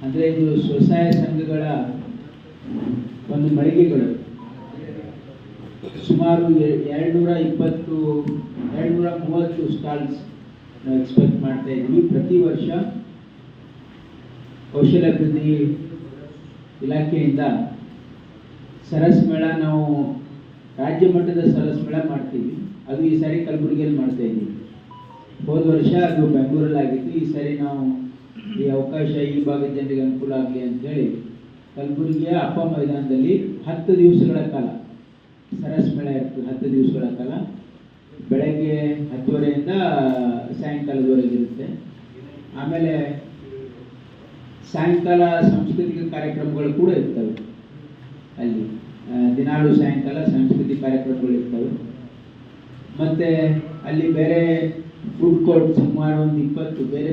ಅಂದರೆ ಇದು ಸ್ವಸಹಾಯ ಸಂಘಗಳ ಒಂದು ಮಳಿಗೆಗಳು. ಸುಮಾರು 230 ಸ್ಟಾಲ್ಸ್ ನಾವು ಎಕ್ಸ್ಪೆಕ್ಟ್ ಮಾಡ್ತಾ ಇದ್ದೀವಿ. ಪ್ರತಿ ವರ್ಷ ಕೌಶಲ್ಯಾಭಿವೃದ್ಧಿ ಇಲಾಖೆಯಿಂದ ಸರಸ್ ಮೇಳ ನಾವು ರಾಜ್ಯ ಮಟ್ಟದ ಸರಸ್ ಮೇಳ ಮಾಡ್ತೀವಿ. ಅದು ಈ ಸಾರಿ ಕಲಬುರಗಿಯಲ್ಲಿ ಮಾಡ್ತಾ ಇದ್ದೀವಿ. ಹೋದ ವರ್ಷ ಅದು ಬೆಂಗಳೂರಲ್ಲಿ ಆಗಿತ್ತು. ಈ ಸಾರಿ ನಾವು ಈ ಅವಕಾಶ ಈ ಭಾಗದ ಜನರಿಗೆ ಅನುಕೂಲ ಆಗಲಿ ಅಂತೇಳಿ ಕಲಬುರಗಿಯ ಅಪ್ಪ ಮೈದಾನದಲ್ಲಿ 10 ದಿವಸಗಳ ಕಾಲ ಸರಸ್ ಮೇಳ ಇರ್ತದೆ. 10 ದಿವಸಗಳ ಕಾಲ ಬೆಳಗ್ಗೆ 10:30ಯಿಂದ ಸಾಯಂಕಾಲದವರೆಗೆ ಇರುತ್ತೆ. ಆಮೇಲೆ ಸಾಯಂಕಾಲ ಸಾಂಸ್ಕೃತಿಕ ಕಾರ್ಯಕ್ರಮಗಳು ಕೂಡ ಇರ್ತವೆ. ಅಲ್ಲಿ ದಿನಾಲು ಸಾಯಂಕಾಲ ಸಾಂಸ್ಕೃತಿಕ ಕಾರ್ಯಕ್ರಮಗಳು ಇರ್ತವೆ. ಮತ್ತು ಅಲ್ಲಿ ಬೇರೆ ಫುಡ್ ಕೋರ್ಟ್ ಸುಮಾರು ಒಂದು 20 ಬೇರೆ